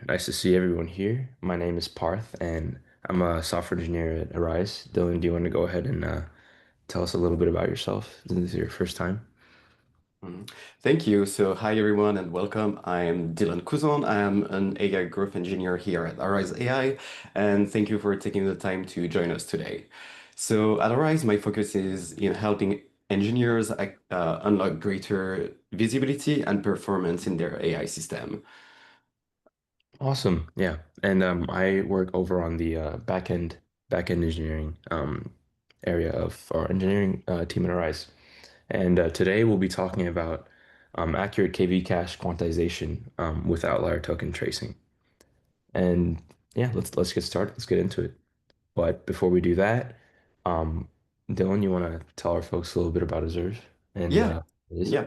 Nice to see everyone here. My name is Parth, and I'm a software engineer at Arise. Dylan, do you want to go ahead and tell us a little bit about yourself? This is your first time. Mhm. Thank you. So, hi everyone and welcome. I'm Dylan Kuzon. I am an AI growth engineer here at Arise AI, and thank you for taking the time to join us today. So, at Arise, my focus is in helping engineers unlock greater visibility and performance in their AI system. Awesome. Yeah. And I work over on the backend engineering area of our engineering team at Arise. And today we'll be talking about accurate KV cache quantization with outlier token tracing. And yeah, let's get started. Let's get into it. But before we do that, um, Dylan, you want to tell our folks a little bit about Azure and Yeah, what is it? yeah.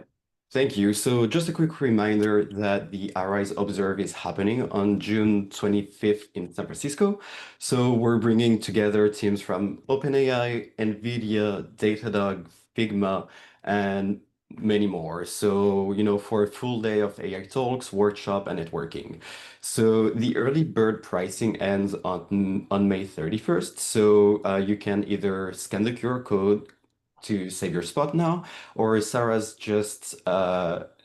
Thank you. So just a quick reminder that the Arise Observe is happening on June 25th in San Francisco. So we're bringing together teams from OpenAI, NVIDIA, Datadog, Figma, and many more. So, for a full day of AI talks, workshop, and networking. So the early bird pricing ends on May 31st. So you can either scan the QR code to save your spot now, or Sarah's just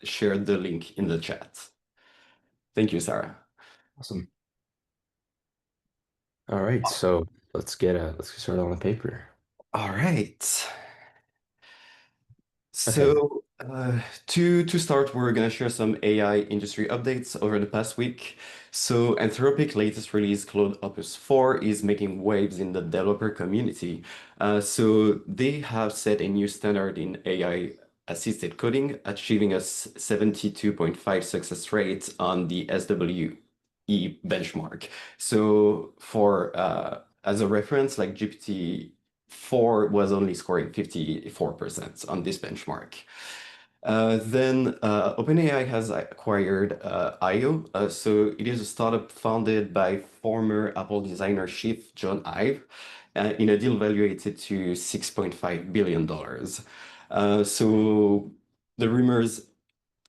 shared the link in the chat. Thank you, Sarah. Awesome. All right, so let's get started on the paper. All right. Okay, To start, we're gonna share some AI industry updates over the past week. So Anthropic latest release, Claude Opus 4, is making waves in the developer community. So they have set a new standard in AI assisted coding, achieving a 72.5 success rate on the SWE benchmark. So for as a reference, like GPT-4 was only scoring 54% on this benchmark. Then OpenAI has acquired IO. So it is a startup founded by former Apple designer chief John Ive in a deal valuated to $6.5 billion. So the rumors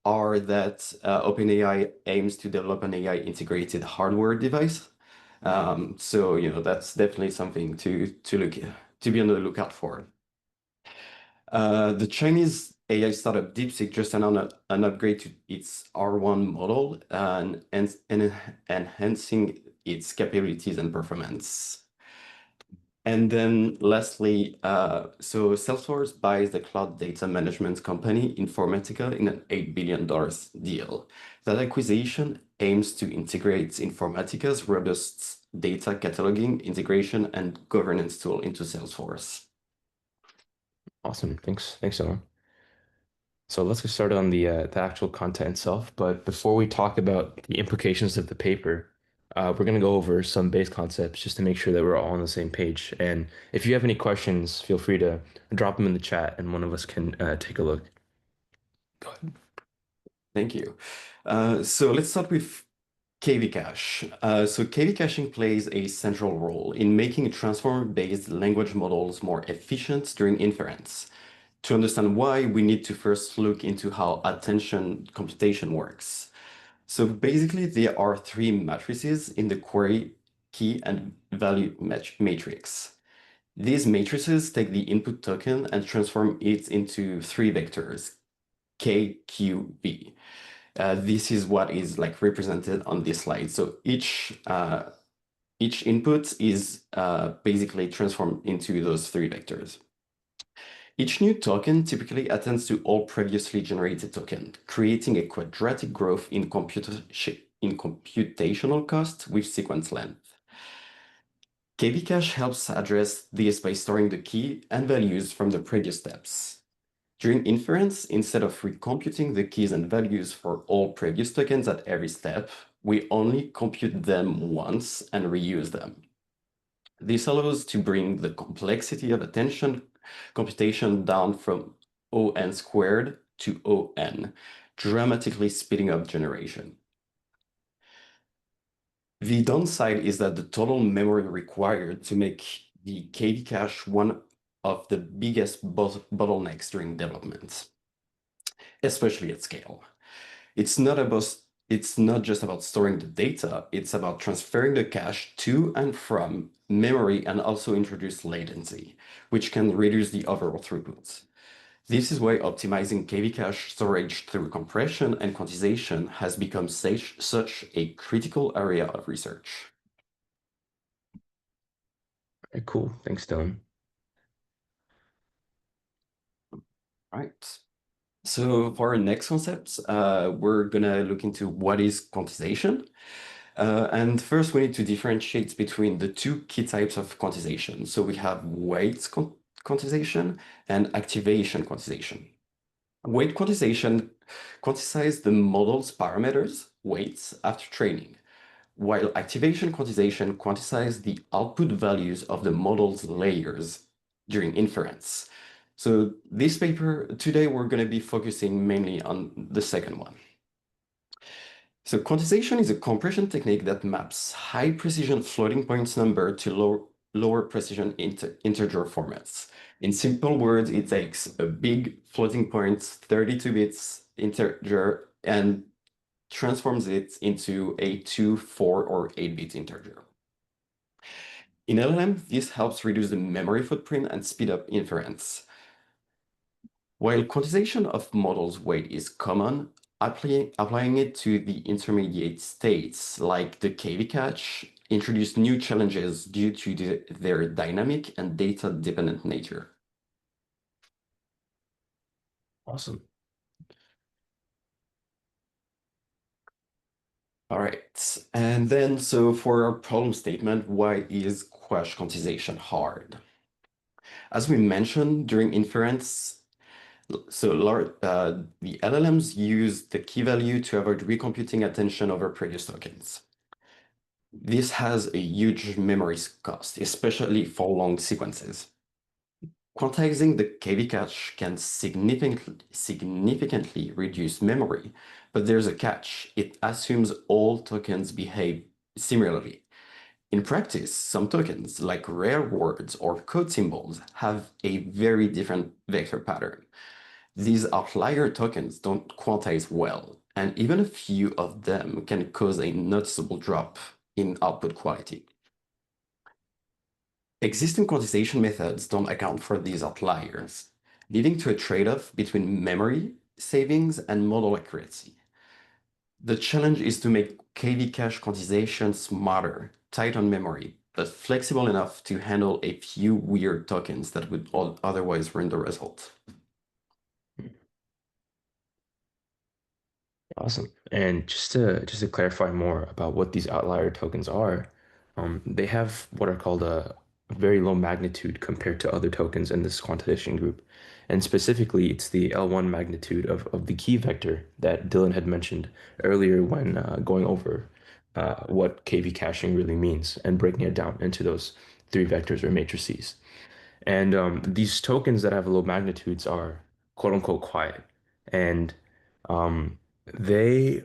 are that OpenAI aims to develop an AI integrated hardware device. So that's definitely something to be on the lookout for. The Chinese AI startup DeepSeek just announced an upgrade to its R1 model and enhancing its capabilities and performance. And then lastly, so Salesforce buys the cloud data management company Informatica in an $8 billion deal. That acquisition aims to integrate Informatica's robust data cataloging, integration, and governance tool into Salesforce. awesome. Thanks, Dylan. So let's get started on the actual content itself. But before we talk about the implications of the paper, we're gonna go over some base concepts just to make sure that we're all on the same page. And if you have any questions, feel free to drop them in the chat, and one of us can take a look. Go ahead. Thank you. So let's start with KV cache. So KV caching plays a central role in making transformer-based language models more efficient during inference. To understand why, we need to first look into how attention computation works. So basically, there are three matrices in the query, key, and value matrix. These matrices take the input token and transform it into three vectors, K, Q, V. This is what is like represented on this slide. So each input is basically transformed into those three vectors. Each new token typically attends to all previously generated tokens, creating a quadratic growth in computational cost with sequence length. KV cache helps address this by storing the key and values from the previous steps. During inference, instead of recomputing the keys and values for all previous tokens at every step, we only compute them once and reuse them. This allows to bring the complexity of attention computation down from O(n) squared to O(n), dramatically speeding up generation. The downside is that the total memory required to make the KV cache one of the biggest bottlenecks during development, especially at scale. It's not It's not just about storing the data, it's about transferring the cache to and from memory and also introduce latency, which can reduce the overall throughput. This is why optimizing KV cache storage through compression and quantization has become such a critical area of research. Very cool. Thanks, Dylan. Right. So for our next concept, we're gonna look into what is quantization. And first, we need to differentiate between the two key types of quantization. So we have quantization and activation quantization. Weight quantization quantizes the model's parameters, weights, after training, while activation quantization quantizes the output values of the model's layers during inference. So this paper, today we're going to be focusing mainly on the second one. So quantization is a compression technique that maps high precision floating points number to lower precision integer formats. In simple words, it takes a big floating point, 32 bits integer, and transforms it into a 2, 4, or 8-bit integer. In LLM, this helps reduce the memory footprint and speed up inference. While quantization of models' weight is common, applying it to the intermediate states like the KV cache introduce new challenges due to their dynamic and data-dependent nature. Awesome. All right, and then so for our problem statement, why is cache quantization hard? As we mentioned during inference, the LLMs use the key value to avoid recomputing attention over previous tokens. This has a huge memory cost, especially for long sequences. Quantizing the KV cache can significantly reduce memory, but there's a catch. It assumes all tokens behave similarly. In practice, some tokens, like rare words or code symbols, have a very different vector pattern. These outlier tokens don't quantize well, and even a few of them can cause a noticeable drop in output quality. Existing quantization methods don't account for these outliers, leading to a trade-off between memory, savings, and model accuracy. The challenge is to make KV cache quantization smarter, tight on memory, but flexible enough to handle a few weird tokens that would otherwise ruin the result. Awesome. And just to clarify more about what these outlier tokens are, they have what are called a very low magnitude compared to other tokens in this quantization group. And specifically, it's the L1 magnitude of the key vector that Dylan had mentioned earlier when going over what KV caching really means and breaking it down into those three vectors or matrices. And these tokens that have low magnitudes are quote unquote quiet. And um, they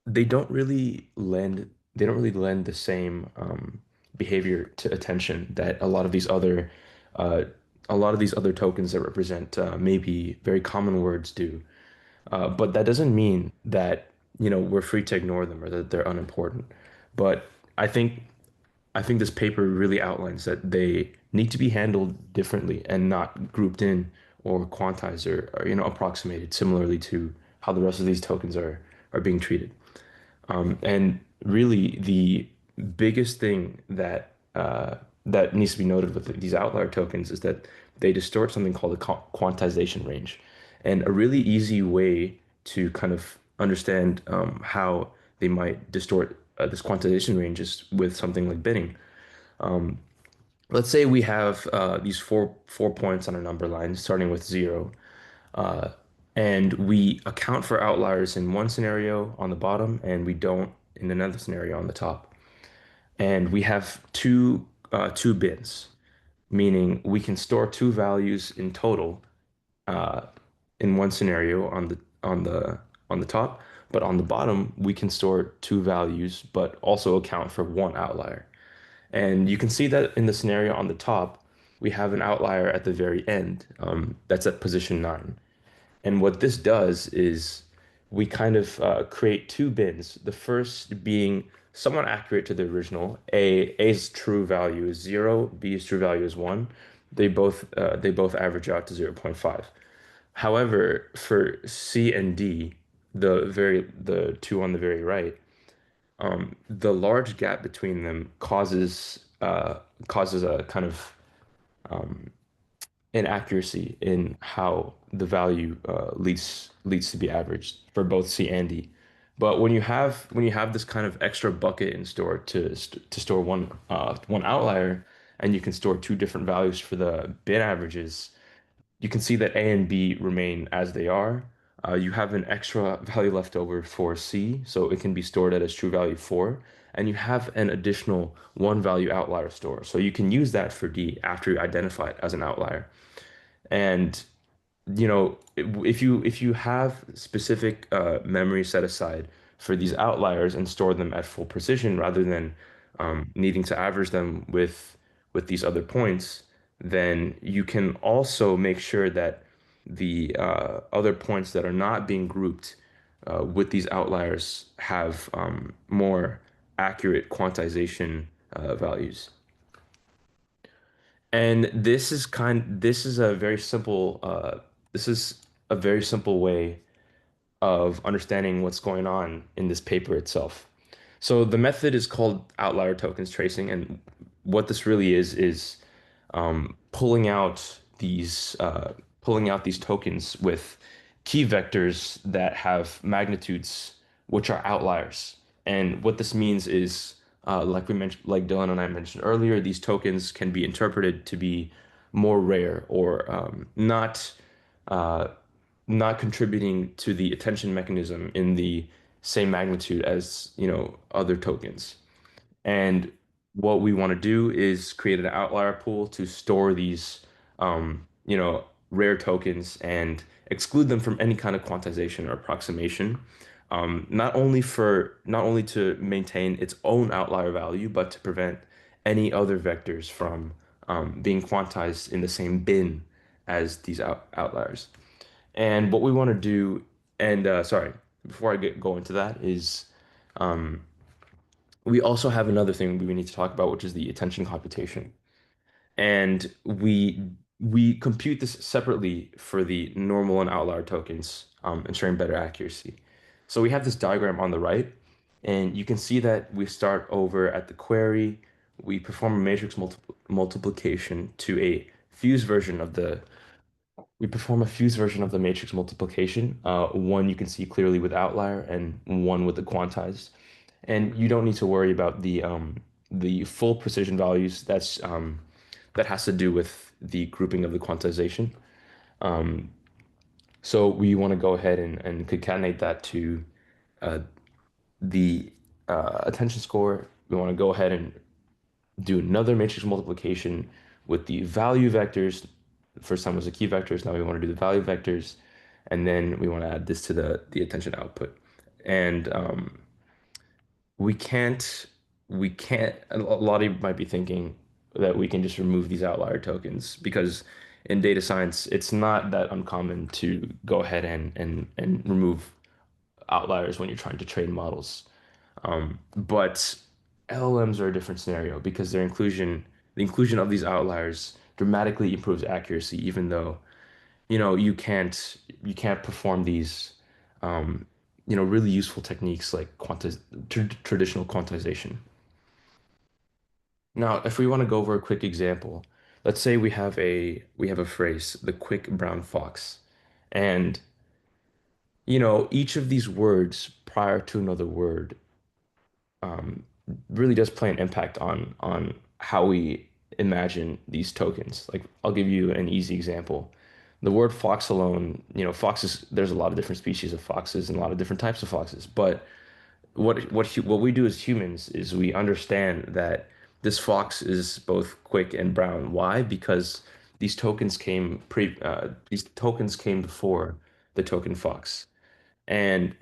they don't really lend the same behavior to attention that uh, a lot of these other tokens that represent maybe very common words do. But that doesn't mean that, you know, we're free to ignore them or that they're unimportant. But I think I think this paper really outlines that they need to be handled differently and not grouped in or quantized or you know approximated similarly to how the rest of these tokens are being treated. And really, the biggest thing that needs to be noted with these outlier tokens is that they distort something called the quantization range. And a really easy way to kind of understand how they might distort this quantization range is with something like binning. Let's say we have these four points on a number line starting with zero, uh, and we account for outliers in one scenario on the bottom, and we don't in another scenario on the top. And we have two bins, meaning we can store two values in total uh, in one scenario on the top, but on the bottom we can store two values, but also account for one outlier. And you can see that in the scenario on the top, we have an outlier at the very end, that's at position 9. And what this does is we kind of create two bins. The first being somewhat accurate to the original. A's true value is 0, B's true value is 1. They both average out to zero point 0.5. However, for C and D, the two on the very right, the large gap between them causes a kind of inaccuracy in how the value leads to be averaged for both C and D. But when you have this kind of extra bucket in store to store one outlier, and you can store two different values for the bin averages, you can see that A and B remain as they are. You have an extra value left over for C, so it can be stored at its true value 4. And you have an additional one value outlier store. So you can use that for D after you identify it as an outlier. And if you have specific memory set aside for these outliers and store them at full precision rather than needing to average them with these other points, then you can also make sure that the other points that are not being grouped with these outliers have more accurate quantization values. And this is a very simple way of understanding what's going on in this paper itself. So the method is called outlier tokens tracing, and what this really is pulling out these tokens with key vectors that have magnitudes which are outliers. And what this means is, like Dylan and I mentioned earlier, these tokens can be interpreted to be more rare or uh, not contributing to the attention mechanism in the same magnitude as, other tokens. And what we want to do is create an outlier pool to store these, rare tokens and exclude them from any kind of quantization or approximation. Not only to maintain its own outlier value, but to prevent any other vectors from being quantized in the same bin as these outliers. And what we want to do, and sorry, before I go into that, is we also have another thing we need to talk about, which is the attention computation. And we compute this separately for the normal and outlier tokens, ensuring better accuracy. So we have this diagram on the right, and you can see that we start over at the query. We perform a matrix multiplication to a fused version of the we perform a fused version of the matrix multiplication. One you can see clearly with outlier and one with the quantized. And you don't need to worry about the full precision values. That has to do with the grouping of the quantization. So we want to go ahead and concatenate that to uh, the attention score. We want to go ahead and do another matrix multiplication with the value vectors. The first time was the key vectors. Now we want to do the value vectors, and then we want to add this to the attention output. And we can't we can't. A lot of you might be thinking that we can just remove these outlier tokens because in data science, it's not that uncommon to go ahead and remove outliers when you're trying to train models. But LLMs are a different scenario because the inclusion of these outliers dramatically improves accuracy, even though, you can't perform these, really useful techniques like traditional quantization. Now, if we want to go over a quick example, let's say we have a phrase, the quick brown fox, and each of these words prior to another word um, really does play an impact on how we imagine these tokens. Like I'll give you an easy example. The word fox alone, foxes, there's a lot of different species of foxes and a lot of different types of foxes. But what we do as humans is we understand that this fox is both quick and brown. Why? Because these tokens came before the token fox. And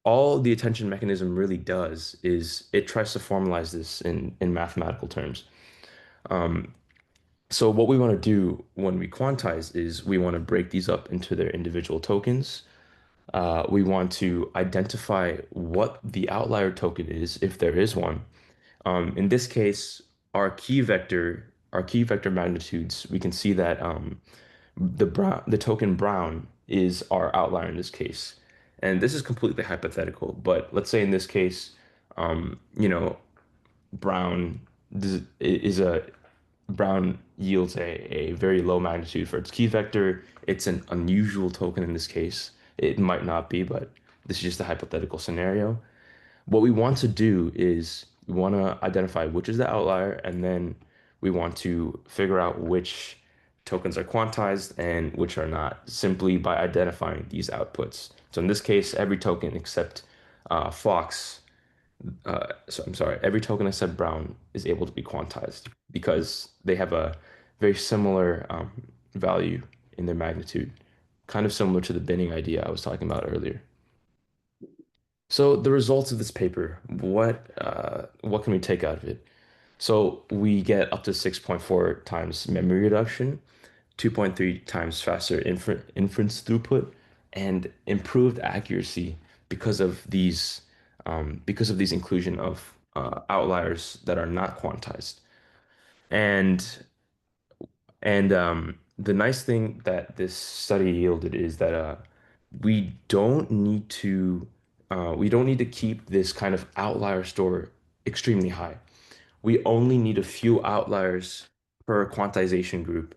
all the attention mechanism really does is it tries to formalize this in mathematical terms. Um, so what we want to do when we quantize is we want to break these up into their individual tokens. We want to identify what the outlier token is, if there is one. In this case, our key vector magnitudes, we can see that the token brown is our outlier in this case. And this is completely hypothetical, but let's say in this case, you know, brown is a brown yields a very low magnitude for its key vector. It's an unusual token in this case. It might not be, but this is just a hypothetical scenario. What we want to do is we want to identify which is the outlier, and then we want to figure out which tokens are quantized and which are not, simply by identifying these outputs. So in this case, every token except Fox, so I'm sorry, every token except Brown is able to be quantized because they have a very similar value in their magnitude, kind of similar to the binning idea I was talking about earlier. So the results of this paper, what can we take out of it? So we get up to 6.4 times memory reduction, 2.3 times faster inference throughput, and improved accuracy because of these inclusion of outliers that are not quantized. And the nice thing that this study yielded is that we don't need to we don't need to keep this kind of outlier store extremely high. We only need a few outliers per quantization group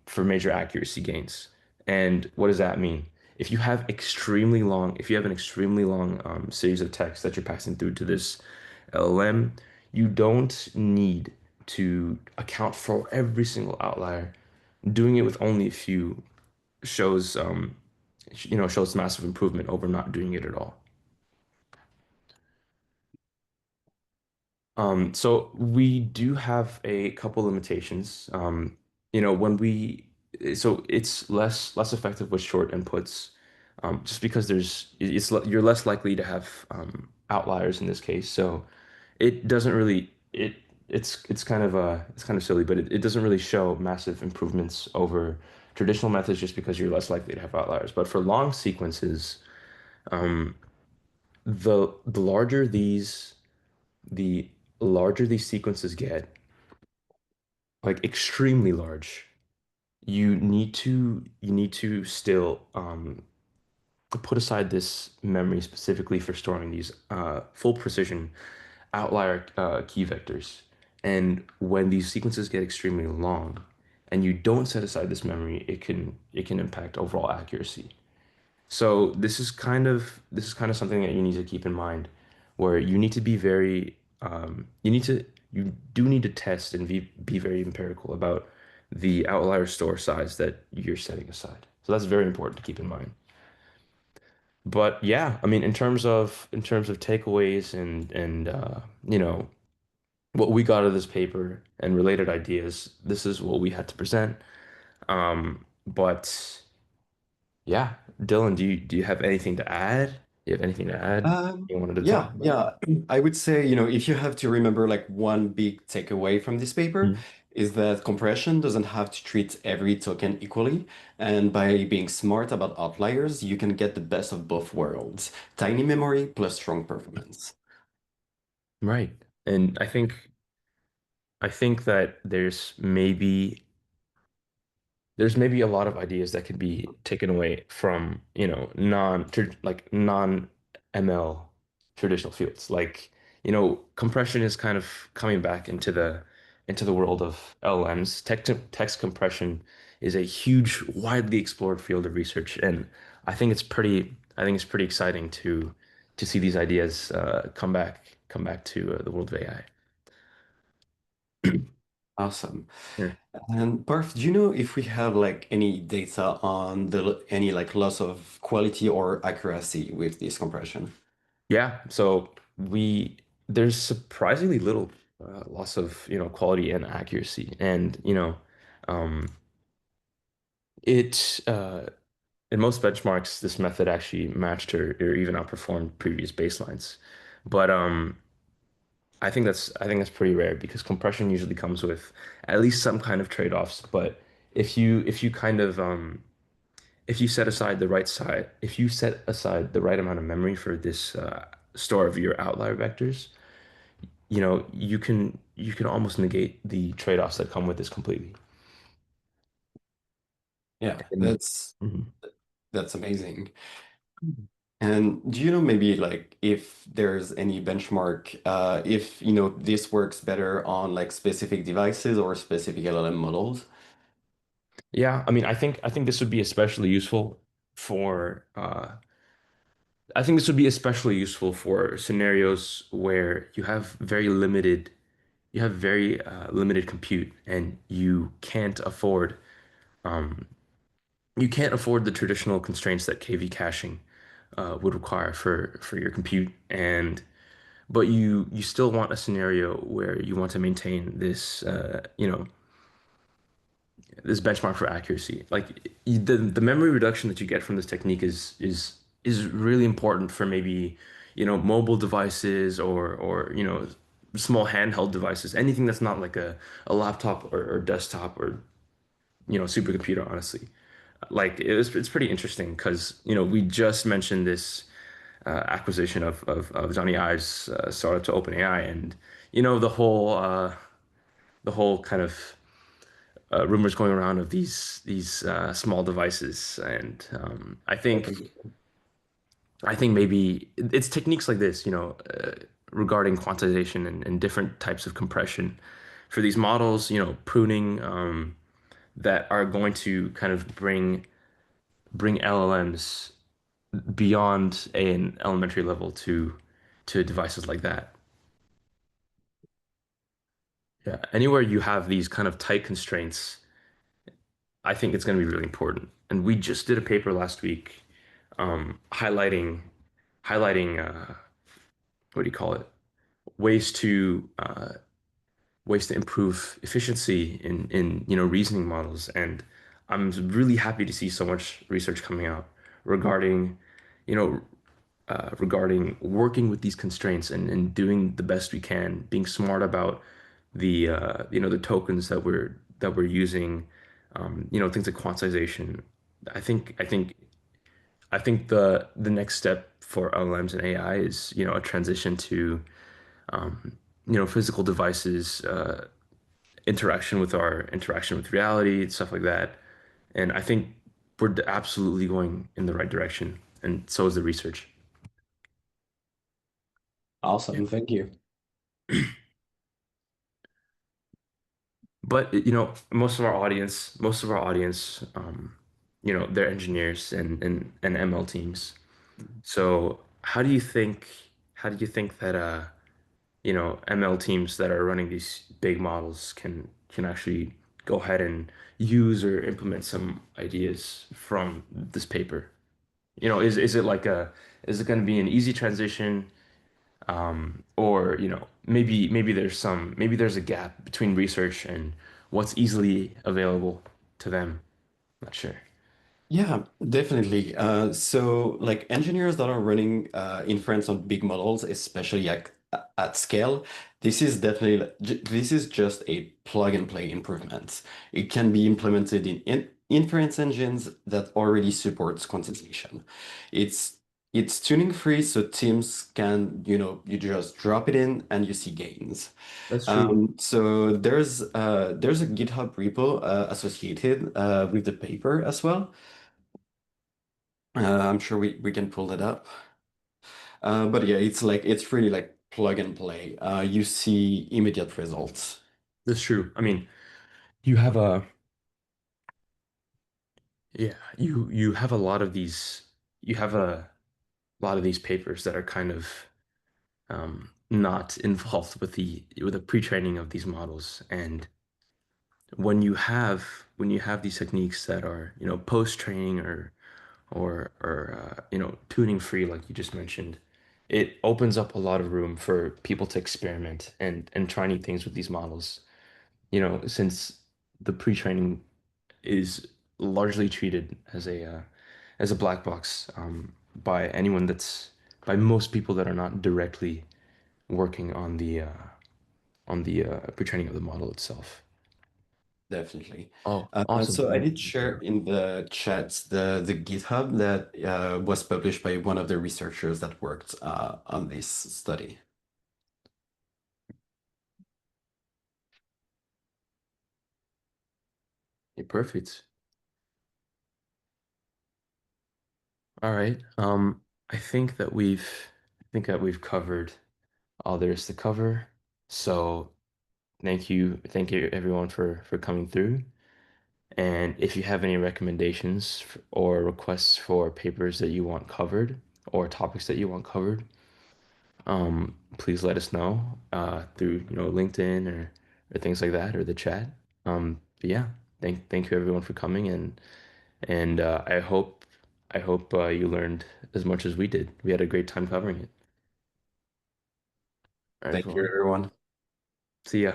for major accuracy gains. And what does that mean? If you have an extremely long series of text that you're passing through to this LLM, you don't need to account for every single outlier. Doing it with only a few shows, shows massive improvement over not doing it at all. So we do have a couple limitations. When so it's less effective with short inputs, just because you're less likely to have outliers in this case. So it doesn't really it's kind of silly, but it doesn't really show massive improvements over traditional methods just because you're less likely to have outliers. But for long sequences, um, the larger the larger these sequences get, like extremely large, you need to still put aside this memory specifically for storing these full precision outlier key vectors. And when these sequences get extremely long and you don't set aside this memory, it can impact overall accuracy. So this is kind of something that you need to keep in mind, where you need to be very you do need to test and be very empirical about the outlier store size that you're setting aside. So that's very important to keep in mind. But yeah, I mean, in terms of takeaways and what we got out of this paper and related ideas, this is what we had to present. But yeah, Dylan, do you have anything to add? Do you have anything to add you wanted to talk about? Yeah. I would say, if you have to remember like one big takeaway from this paper Mhm. is that compression doesn't have to treat every token equally. And by being smart about outliers, you can get the best of both worlds, tiny memory plus strong performance. Right. And I think that there's maybe a lot of ideas that could be taken away from, non ML traditional fields. Like, compression is kind of coming back into the world of LLMs. Text compression is a huge, widely explored field of research, and I think it's pretty exciting to see these ideas come back to the world of AI. Awesome. Yeah. And Parth, do you know if we have like any data on any like loss of quality or accuracy with this compression? Yeah, so we there's surprisingly little loss of quality and accuracy, and um, it in most benchmarks this method actually matched or even outperformed previous baselines, but I think that's pretty rare because compression usually comes with at least some kind of trade-offs. But if you kind of if you set aside the right side, if you set aside the right amount of memory for this store of your outlier vectors, you can almost negate the trade-offs that come with this completely. Yeah, And mhm. that's amazing. And do you know maybe like if there's any benchmark, if this works better on like specific devices or specific LLM models? Yeah, I mean, I think this would be especially useful for I think this would be especially useful for scenarios where you have very limited compute and um, you can't afford the traditional constraints that KV caching would require for your compute, and but you still want a scenario where you want to maintain this benchmark for accuracy. Like the memory reduction that you get from this technique is really important for maybe mobile devices or small handheld devices, anything that's not like a laptop or desktop or supercomputer, honestly. Like it's pretty interesting because we just mentioned this acquisition of Johnny Ive's startup to OpenAI, and the whole kind of rumors going around of these small devices, and I think maybe it's techniques like this, regarding quantization and different types of compression for these models, pruning, that are going to kind of bring LLMs beyond an elementary level to devices like that. Yeah, anywhere you have these kind of tight constraints, I think it's going to be really important. And we just did a paper last week, highlighting what do you call it? Ways to ways to improve efficiency in reasoning models. And I'm really happy to see so much research coming out regarding you know regarding working with these constraints and doing the best we can, being smart about the tokens that we're using, things like quantization. I think I think I think the next step for LLMs and AI is a transition to physical devices, interaction with reality, stuff like that. And I think we're absolutely going in the right direction, and so is the research. Yeah. Awesome, thank you. But most of our audience, they're engineers and ML teams. So how do you think that ML teams that are running these big models can actually go ahead and use or implement some ideas from this paper? Is it going to be an easy transition? Or maybe there's a gap between research and what's easily available to them. Not sure. Yeah, definitely. So like engineers that are running inference on big models, especially at scale, this is just a plug and play improvement. It can be implemented in inference engines that already supports quantization. It's it's tuning free, so teams can, you just drop it in and you see gains. That's true. So there's a GitHub repo associated with the paper as well. I'm sure we can pull it up. But yeah, it's really like plug and play. You see immediate results. That's true. I mean, you have a yeah, you have a lot of these you have a lot of these papers that are kind of not involved with the pre-training of these models. And when you have these techniques that are, post-training or tuning free, like you just mentioned, it opens up a lot of room for people to experiment and try new things with these models. Since the pre-training is largely treated as a black box, by anyone by most people that are not directly working on the pre-training of the model itself. definitely. Oh, awesome. So I Thank did you. share in the chat the GitHub that was published by one of the researchers that worked on this study. Okay, perfect. All right. I think that we've covered all there is to cover. So thank you everyone for coming through. And if you have any recommendations or requests for papers that you want covered or topics that you want covered, please let us know through LinkedIn or things like that or the chat. But yeah, thank you everyone for coming and I hope you learned as much as we did. We had a great time covering it. All right, Thank you, everyone. everyone. See ya.